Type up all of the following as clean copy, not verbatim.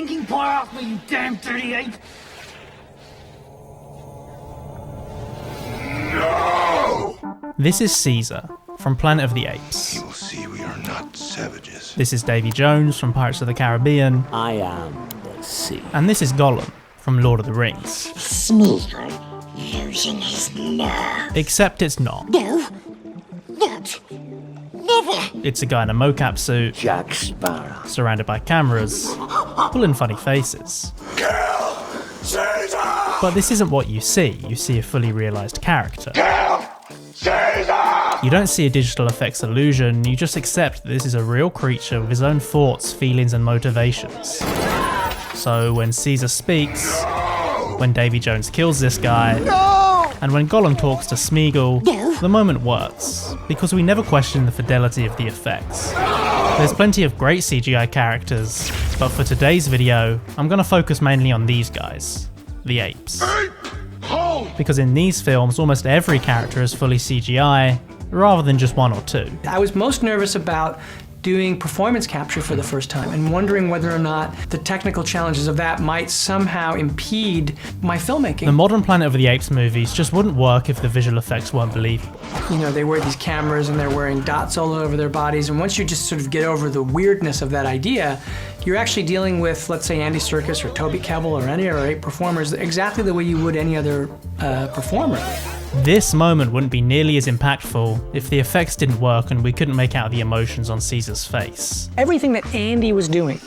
stinking paw off me, you damn dirty ape! No! This is Caesar from Planet of the Apes. He will see we are not savages. This is Davy Jones from Pirates of the Caribbean. I am the sea. And this is Gollum from Lord of the Rings. Smeagol using his nerve. Except it's not. No, not. Never. It's a guy in a mocap suit, Jack Sparrow. surrounded by cameras, pulling funny faces. Kill Caesar! But this isn't what you see. You see a fully realised character. Kill Caesar! You don't see a digital effects illusion, you just accept that this is a real creature with his own thoughts, feelings and motivations. So when Caesar speaks, when Davy Jones kills this guy, and when Gollum talks to Smeagol, the moment works, because we never question the fidelity of the effects. There's plenty of great CGI characters, but for today's video, I'm going to focus mainly on these guys, the apes. Because in these films, almost every character is fully CGI, rather than just one or two. I was most nervous about doing performance capture for the first time and wondering whether or not the technical challenges of that might somehow impede my filmmaking. The modern Planet of the Apes movies just wouldn't work if the visual effects weren't believable. You know, they wear these cameras and they're wearing dots all over their bodies, and once you just sort of get over the weirdness of that idea, you're actually dealing with, let's say, Andy Serkis or Toby Kebbell or any other ape performers exactly the way you would any other performer. This moment wouldn't be nearly as impactful if the effects didn't work and we couldn't make out the emotions on Caesar's face. Everything that Andy was doing,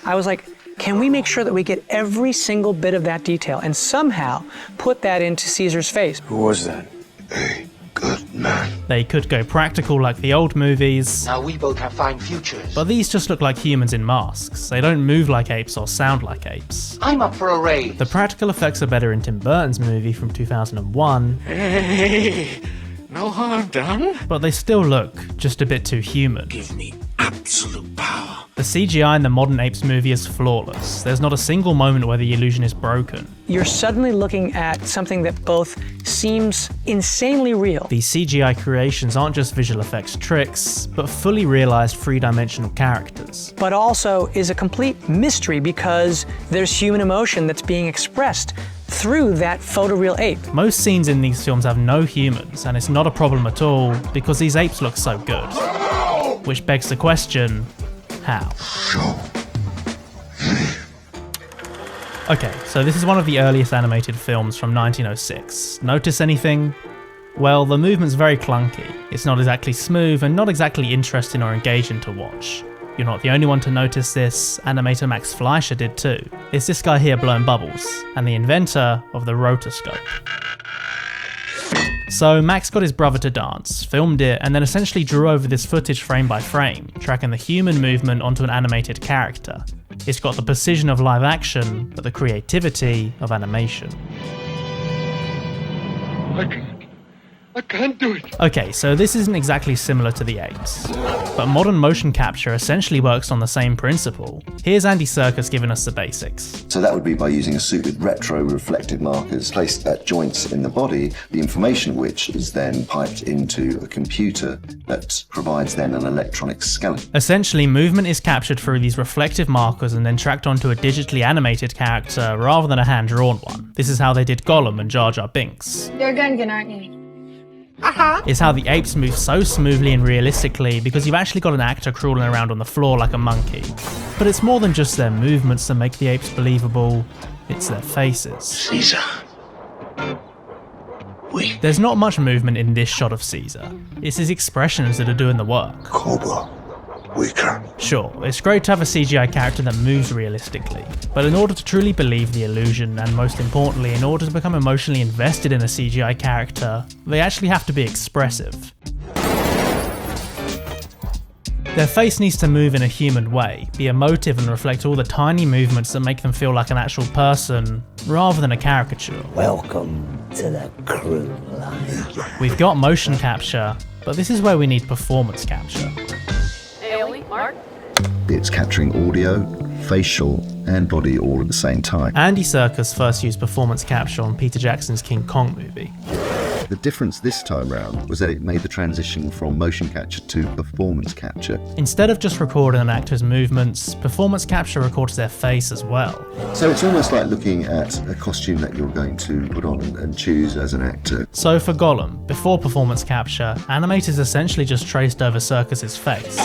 I was like, can we make sure that we get every single bit of that detail and somehow put that into Caesar's face? Who was that? A good man. They could go practical like the old movies, Now we both have fine futures. but these just look like humans in masks. They don't move like apes or sound like apes. I'm up for a raise. The practical effects are better in Tim Burton's movie from 2001, Hey, no harm done. but they still look just a bit too human. Give me absolute power. The CGI in the modern Apes movie is flawless. There's not a single moment where the illusion is broken. You're suddenly looking at something that both seems insanely real. These CGI creations aren't just visual effects tricks, but fully realised three-dimensional characters. But also is a complete mystery because there's human emotion that's being expressed through that photoreal ape. Most scenes in these films have no humans, and it's not a problem at all because these apes look so good. Which begs the question, how? Okay, so this is one of the earliest animated films from 1906. Notice anything? Well, the movement's very clunky. It's not exactly smooth and not exactly interesting or engaging to watch. You're not the only one to notice this, animator Max Fleischer did too. It's this guy here blowing bubbles, and the inventor of the rotoscope. So Max got his brother to dance, filmed it, and then essentially drew over this footage frame by frame, tracking the human movement onto an animated character. It's got the precision of live action, but the creativity of animation. I can't do it. Okay, so this isn't exactly similar to the Apes, but modern motion capture essentially works on the same principle. Here's Andy Serkis giving us the basics. So that would be by using a suit with retro-reflective markers placed at joints in the body, the information of which is then piped into a computer that provides then an electronic skeleton. Essentially, movement is captured through these reflective markers and then tracked onto a digitally animated character rather than a hand-drawn one. This is how they did Gollum and Jar Jar Binks. You're Gungan, aren't you? It's how the apes move so smoothly and realistically because you've actually got an actor crawling around on the floor like a monkey. But it's more than just their movements that make the apes believable, it's their faces. Caesar. Weak. There's not much movement in this shot of Caesar. It's his expressions that are doing the work. Cobra. Weaker. Sure, it's great to have a CGI character that moves realistically, but in order to truly believe the illusion, and most importantly, in order to become emotionally invested in a CGI character, they actually have to be expressive. Their face needs to move in a human way, be emotive and reflect all the tiny movements that make them feel like an actual person, rather than a caricature. Welcome to the crew line. We've got motion capture, but this is where we need performance capture. It's capturing audio, facial, and body all at the same time. Andy Serkis first used performance capture on Peter Jackson's King Kong movie. The difference this time round was that it made the transition from motion capture to performance capture. Instead of just recording an actor's movements, performance capture records their face as well. So it's almost like looking at a costume that you're going to put on and choose as an actor. So for Gollum, before performance capture, animators essentially just traced over Serkis's face.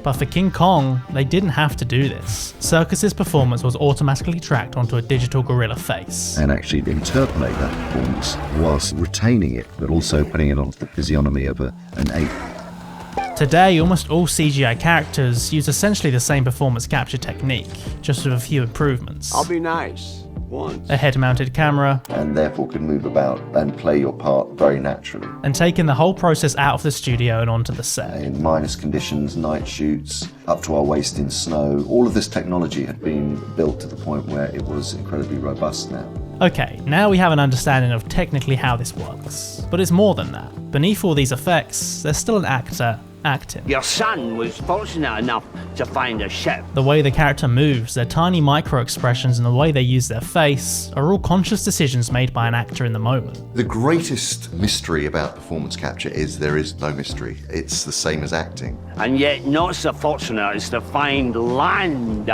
But for King Kong, they didn't have to do this. Serkis's performance was automatically tracked onto a digital gorilla face. And actually interpolate that performance whilst retaining it, but also putting it onto the physiognomy of an ape. Today, almost all CGI characters use essentially the same performance capture technique, just with a few improvements. I'll be nice. Once. A head-mounted camera, And therefore can move about and play your part very naturally. and taking the whole process out of the studio and onto the set. In minus conditions, night shoots, up to our waist in snow, all of this technology had been built to the point where it was incredibly robust now. Okay, now we have an understanding of technically how this works. But it's more than that. Beneath all these effects, there's still an actor acting. Your son was fortunate enough to find a ship. The way the character moves, their tiny micro expressions, and the way they use their face are all conscious decisions made by an actor in the moment. The greatest mystery about performance capture is there is no mystery. It's the same as acting. And yet not so fortunate as to find land.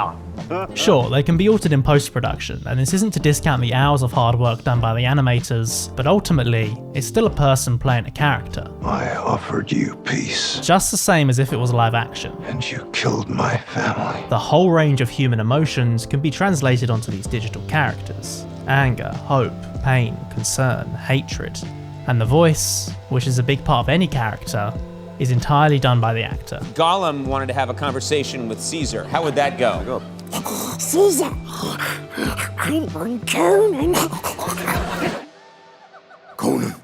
Sure, they can be altered in post-production, and this isn't to discount the hours of hard work done by the animators, but ultimately, it's still a person playing a character. I offered you peace, Just the same as if it was live action. and you killed my family. The whole range of human emotions can be translated onto these digital characters. Anger, hope, pain, concern, hatred. And the voice, which is a big part of any character, is entirely done by the actor. Gollum wanted to have a conversation with Caesar. How would that go? Caesar, I'm on Conan. Conan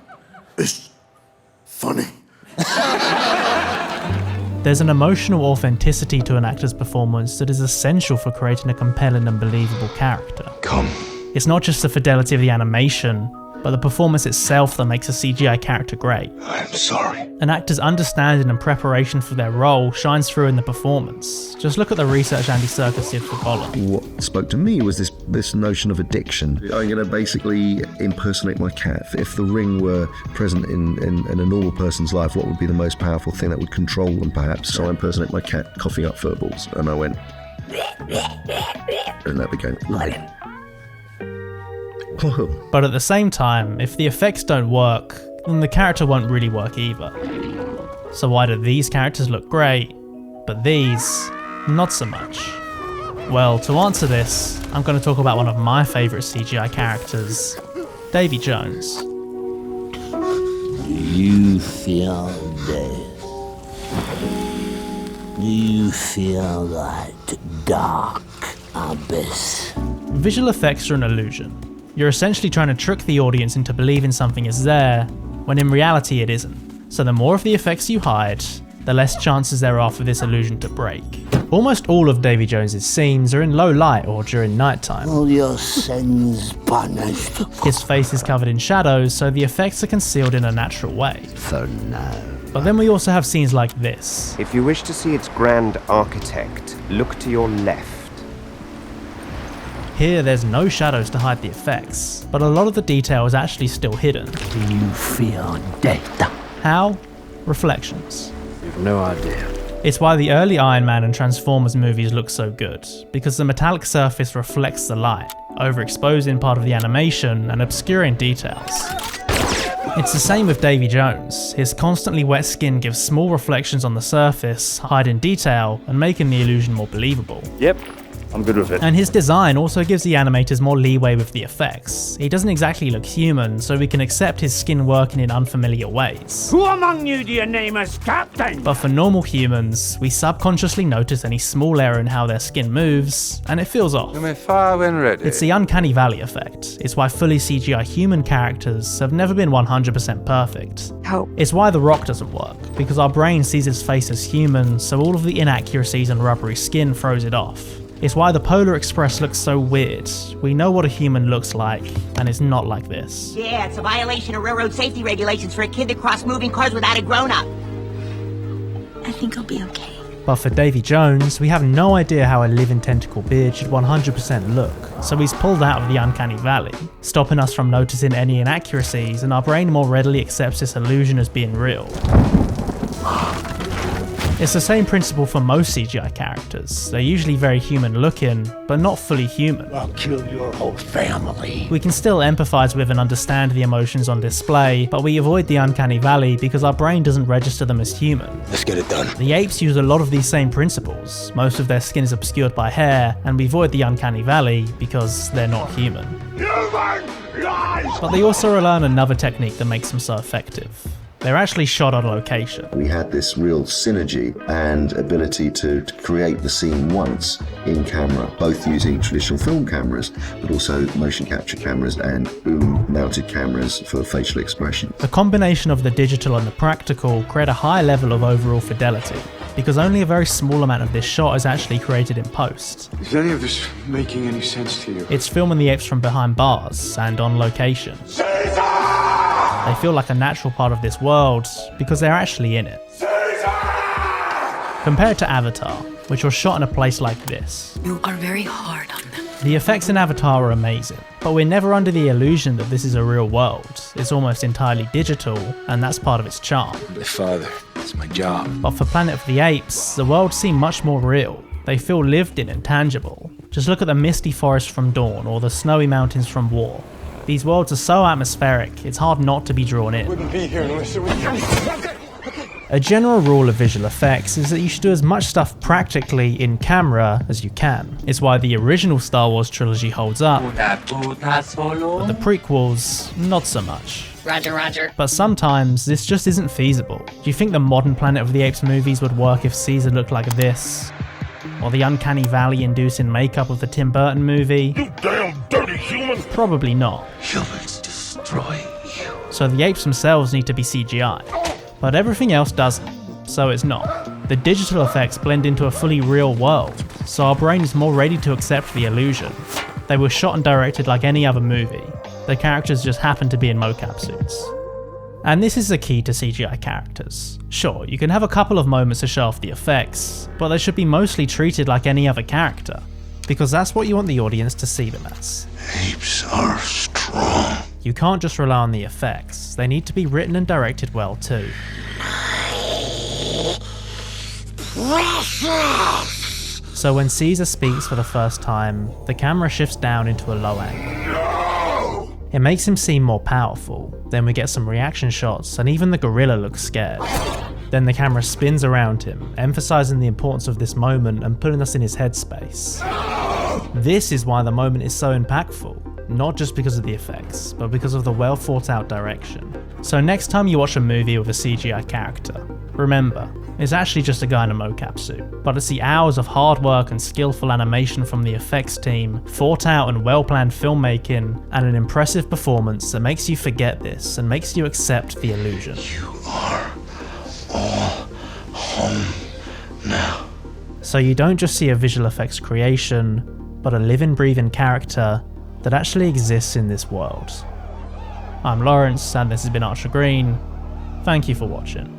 is funny. There's an emotional authenticity to an actor's performance that is essential for creating a compelling and believable character. Come. It's not just the fidelity of the animation, but the performance itself that makes a CGI character great. I'm sorry. An actor's understanding and preparation for their role shines through in the performance. Just look at the research Andy Serkis did for Gollum. What spoke to me was this notion of addiction. I'm going to basically impersonate my cat. If the ring were present in a normal person's life, what would be the most powerful thing that would control them, perhaps? So I impersonate my cat coughing up furballs, and I went... and that became... But at the same time, if the effects don't work, then the character won't really work either. So why do these characters look great, but these, not so much? Well, to answer this, I'm going to talk about one of my favourite CGI characters, Davy Jones. Do you feel this? Do you feel that dark abyss? Visual effects are an illusion. You're essentially trying to trick the audience into believing something is there, when in reality it isn't. So the more of the effects you hide, the less chances there are for this illusion to break. Almost all of Davy Jones's scenes are in low light or during nighttime. All your sins punished. His face is covered in shadows, so the effects are concealed in a natural way. For now. But then we also have scenes like this. If you wish to see its grand architect, look to your left. Here there's no shadows to hide the effects, but a lot of the detail is actually still hidden. Do you feel dead? How? Reflections. You've no idea. It's why the early Iron Man and Transformers movies look so good, because the metallic surface reflects the light, overexposing part of the animation and obscuring details. It's the same with Davy Jones. His constantly wet skin gives small reflections on the surface, hiding detail and making the illusion more believable. Yep, I'm good with it. And his design also gives the animators more leeway with the effects. He doesn't exactly look human, so we can accept his skin working in unfamiliar ways. Who among you do you name as captain? But for normal humans, we subconsciously notice any small error in how their skin moves, and it feels off. You may fire when ready. It's the uncanny valley effect. It's why fully CGI human characters have never been 100% perfect. Hope. It's why The Rock doesn't work, because our brain sees his face as human, so all of the inaccuracies and rubbery skin throws it off. It's why the Polar Express looks so weird. We know what a human looks like, and it's not like this. Yeah, it's a violation of railroad safety regulations for a kid to cross moving cars without a grown-up. I think I'll be okay. But for Davy Jones, we have no idea how a living tentacle beard should 100% look, so he's pulled out of the uncanny valley, stopping us from noticing any inaccuracies, and our brain more readily accepts this illusion as being real. It's the same principle for most CGI characters. They're usually very human looking, but not fully human. I'll kill your whole family. We can still empathize with and understand the emotions on display, but we avoid the uncanny valley because our brain doesn't register them as human. Let's get it done. The apes use a lot of these same principles. Most of their skin is obscured by hair, and we avoid the uncanny valley because they're not human. But they also rely on another technique that makes them so effective. They're actually shot on location. We had this real synergy and ability to create the scene once in camera, both using traditional film cameras, but also motion capture cameras and boom-mounted cameras for facial expression. The combination of the digital and the practical create a high level of overall fidelity, because only a very small amount of this shot is actually created in post. Is any of this making any sense to you? It's filming the apes from behind bars and on location. They feel like a natural part of this world because they're actually in it. Compared to Avatar, which was shot in a place like this. You are very hard on them. The effects in Avatar are amazing, but we're never under the illusion that this is a real world. It's almost entirely digital, and that's part of its charm. My father, it's my job. But for Planet of the Apes, the worlds seem much more real. They feel lived in and tangible. Just look at the misty forest from Dawn or the snowy mountains from War. These worlds are so atmospheric, it's hard not to be drawn in. Wouldn't be here unless it was. A general rule of visual effects is that you should do as much stuff practically in camera as you can. It's why the original Star Wars trilogy holds up, but the prequels, not so much. Roger, roger. But sometimes this just isn't feasible. Do you think the modern Planet of the Apes movies would work if Caesar looked like this? Or the uncanny valley-inducing makeup of the Tim Burton movie? You damn dirty human! Probably not. Humans destroy you. So the apes themselves need to be CGI. But everything else doesn't, so it's not. The digital effects blend into a fully real world, so our brain is more ready to accept the illusion. They were shot and directed like any other movie. The characters just happen to be in mocap suits. And this is the key to CGI characters. Sure, you can have a couple of moments to show off the effects, but they should be mostly treated like any other character, because that's what you want the audience to see them as. Apes are strong. You can't just rely on the effects, they need to be written and directed well too. So when Caesar speaks for the first time, the camera shifts down into a low angle. It makes him seem more powerful, then we get some reaction shots and even the gorilla looks scared. Then the camera spins around him, emphasizing the importance of this moment and putting us in his headspace. This is why the moment is so impactful, not just because of the effects, but because of the well thought out direction. So next time you watch a movie with a CGI character, remember, it's actually just a guy in a mocap suit, but it's the hours of hard work and skillful animation from the effects team, thought out and well planned filmmaking, and an impressive performance that makes you forget this and makes you accept the illusion. You are all home now. So you don't just see a visual effects creation, but a living, breathing character that actually exists in this world. I'm Lawrence, and this has been Archer Green. Thank you for watching.